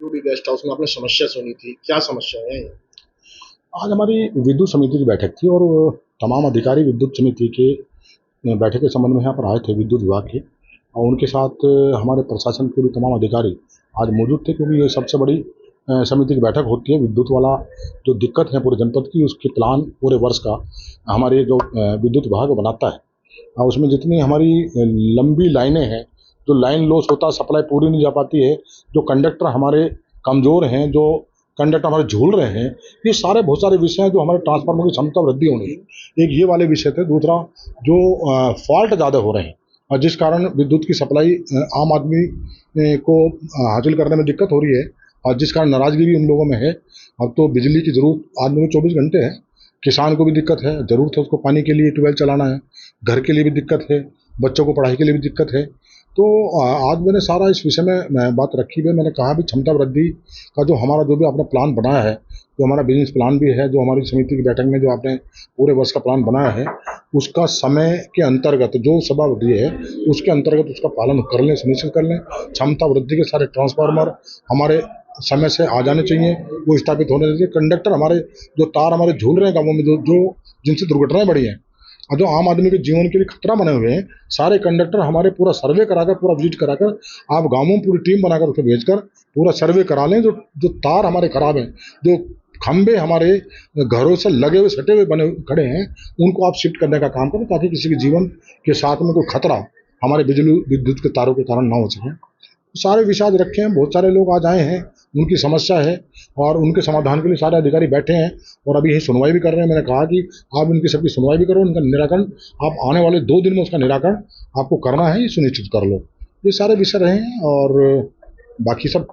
भी guest house में आपने समस्या सुनी थी, क्या समस्या है? आज हमारी विद्युत समिति की बैठक थी और तमाम अधिकारी विद्युत समिति के बैठक के संबंध में यहाँ पर आए थे विद्युत विभाग के, और उनके साथ हमारे प्रशासन के भी तमाम अधिकारी आज मौजूद थे, क्योंकि ये सबसे बड़ी समिति की बैठक होती है। विद्युत वाला जो दिक्कत है पूरे जनपद की, उसके प्लान पूरे वर्ष का हमारे जो विद्युत विभाग बनाता है, और उसमें जितनी हमारी लंबी लाइनें हैं, जो लाइन लॉस होता है, सप्लाई पूरी नहीं जा पाती है, जो कंडक्टर हमारे कमज़ोर हैं, जो कंडक्टर हमारे झूल रहे हैं, ये सारे बहुत सारे विषय हैं जो हमारे ट्रांसफार्मर की क्षमता वृद्धि होनी है। एक ये वाले विषय थे। दूसरा, जो फॉल्ट ज़्यादा हो रहे हैं और जिस कारण विद्युत की सप्लाई आम आदमी को हासिल करने में दिक्कत हो रही है, और जिस कारण नाराज़गी भी उन लोगों में है। अब तो बिजली की ज़रूरत आदमी को 24 घंटे है। किसान को भी दिक्कत है, ज़रूरत है उसको पानी के लिए, ट्यूबवेल चलाना है, घर के लिए भी दिक्कत है, बच्चों को पढ़ाई के लिए भी दिक्कत है। तो आज मैंने सारा इस विषय में बात रखी है। मैंने कहा भी क्षमता वृद्धि का जो हमारा जो भी आपने प्लान बनाया है, जो हमारा बिजनेस प्लान भी है, जो हमारी समिति की बैठक में जो आपने पूरे वर्ष का प्लान बनाया है, उसका समय के अंतर्गत जो सभा वृद्धि है उसके अंतर्गत उसका पालन कर लें, सुनिश्चित कर लें। क्षमता वृद्धि के सारे ट्रांसफार्मर हमारे समय से आ जाने चाहिए, वो स्थापित होने चाहिए। कंडक्टर हमारे जो तार हमारे झूल रहे हैं गाँवों में, जो जिनसे दुर्घटनाएं बढ़ी हैं और जो आम आदमी के जीवन के लिए खतरा बने हुए हैं, सारे कंडक्टर हमारे पूरा सर्वे कराकर, पूरा विजिट कराकर, आप गाँवों में पूरी टीम बनाकर उसको भेजकर पूरा सर्वे करा लें। जो तार हमारे खराब हैं, जो खंबे हमारे घरों से लगे हुए सटे हुए बने खड़े हैं, उनको आप शिफ्ट करने का काम करें, ताकि किसी के जीवन के साथ में कोई खतरा हमारे बिजली विद्युत के तारों के कारण ना हो सके। सारे विषय आज रखे हैं। बहुत सारे लोग आज आए हैं, उनकी समस्या है और उनके समाधान के लिए सारे अधिकारी बैठे हैं और अभी ये सुनवाई भी कर रहे हैं। मैंने कहा कि आप इनकी सबकी सुनवाई भी करो, इनका निराकरण आप आने वाले 2 दिन में उसका निराकरण आपको करना है, ये सुनिश्चित कर लो। ये सारे विषय रहे हैं और बाकी सब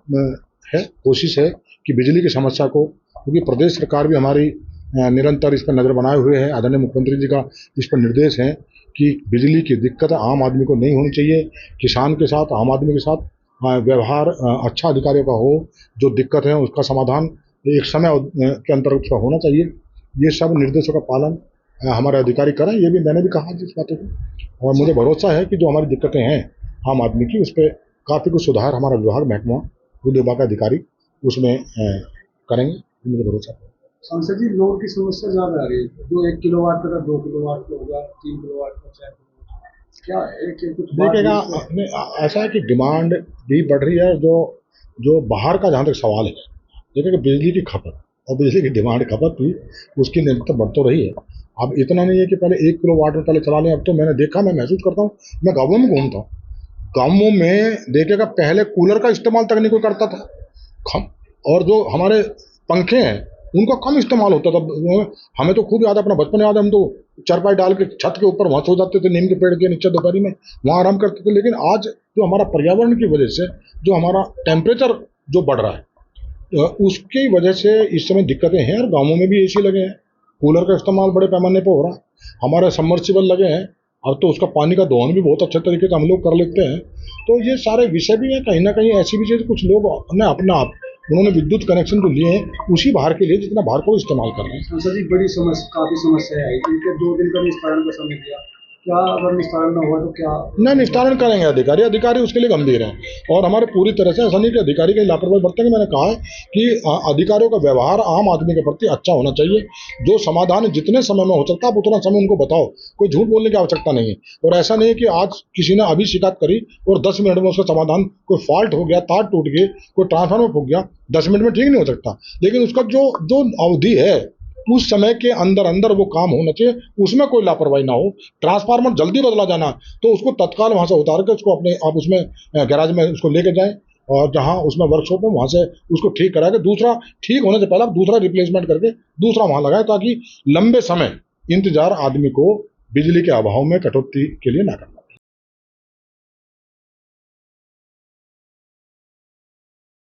है, कोशिश है कि बिजली की समस्या को, क्योंकि प्रदेश सरकार भी हमारी निरंतर इस पर नज़र बनाए हुए है। आदरणीय मुख्यमंत्री जी का इस पर निर्देश है कि बिजली की दिक्कत आम आदमी को नहीं होनी चाहिए। किसान के साथ, आम आदमी के साथ व्यवहार अच्छा अधिकारियों का हो। जो दिक्कत है उसका समाधान एक समय के अंतर्गत उसका होना चाहिए। ये सब निर्देशों का पालन हमारे अधिकारी करें, ये भी मैंने भी कहा जिस बातों को, और मुझे भरोसा है कि जो हमारी दिक्कतें हैं आम आदमी की, उस पर काफ़ी कुछ सुधार हमारा विभाग, महकमा विद्युत विभाग का अधिकारी उसमें करेंगे, मुझे भरोसा है। सांसद जी, लोड की समस्या ज़्यादा आ रही है, जो 1 किलोवाट का 2 किलोवाट का होगा, 3 किलोवाट का, 4 क्या है कि कुछ देखिएगा, ऐसा है कि डिमांड भी बढ़ रही है। जो बाहर का जहाँ तक सवाल है, देखिए कि बिजली की खपत और बिजली की डिमांड, खपत भी उसकी निरंतर बढ़ तो रही है। अब इतना नहीं है कि पहले 1 किलोवाट में पहले चला लें। अब तो मैंने देखा, मैं महसूस करता हूँ, मैं गाँवों में घूमता हूँ, गाँवों में देखिएगा पहले कूलर का इस्तेमाल तक नहीं कोई करता था, और जो हमारे पंखे हैं उनका कम इस्तेमाल होता था। हमें तो खूब याद है, अपना बचपन याद है, हम तो चारपाई डाल के छत के ऊपर वहाँ सो जाते थे, नीम के पेड़ के नीचे दोपहरी में, वहाँ आराम करते थे। लेकिन आज जो हमारा पर्यावरण की वजह से जो हमारा टेम्परेचर जो बढ़ रहा है, उसकी वजह से इस समय दिक्कतें हैं। और गाँवों में भी AC लगे हैं, कूलर का इस्तेमाल बड़े पैमाने पर हो रहा है, हमारे सबमर्सिबल लगे हैं, अब तो उसका पानी का दोहन भी बहुत अच्छे तरीके से हम लोग कर लेते हैं। तो ये सारे विषय भी हैं। कहीं ना कहीं ऐसी भी चीज़, कुछ लोग ने अपना आप उन्होंने विद्युत कनेक्शन जो लिए हैं उसी भार के लिए जितना भार को इस्तेमाल कर रहे हैं। सांसद जी, बड़ी समस्या, काफ़ी समस्या आई, इनके 2 दिन का निस्तारण का समय दिया, क्या अगर निस्तारण न हुआ तो क्या? नहीं, निस्तारण करेंगे अधिकारी उसके लिए गंभीर हैं और हमारे पूरी तरह से, ऐसा नहीं कि अधिकारी की लापरवाही बरतेंगे। मैंने कहा है कि अधिकारियों का व्यवहार आम आदमी के प्रति अच्छा होना चाहिए। जो समाधान जितने समय में हो सकता है आप उतना समय उनको बताओ, कोई झूठ बोलने की आवश्यकता नहीं है। और ऐसा नहीं है कि आज किसी ने अभी शिकायत करी और 10 मिनट में उसका समाधान, कोई फॉल्ट हो गया, तार टूट गए, कोई ट्रांसफार्मर फूक गया, 10 मिनट में ठीक नहीं हो सकता। लेकिन उसका जो अवधि है, उस समय के अंदर अंदर वो काम होना चाहिए, उसमें कोई लापरवाही ना हो। ट्रांसफार्मर जल्दी बदला जाना तो उसको तत्काल वहाँ से उतार के उसको अपने आप उसमें गैराज में उसको लेके जाएं, और जहाँ उसमें वर्कशॉप है वहाँ से उसको ठीक करा के, दूसरा ठीक होने से पहले आप दूसरा रिप्लेसमेंट करके दूसरा वहाँ लगाए, ताकि लंबे समय इंतजार आदमी को बिजली के अभाव में कटौती के लिए ना करना।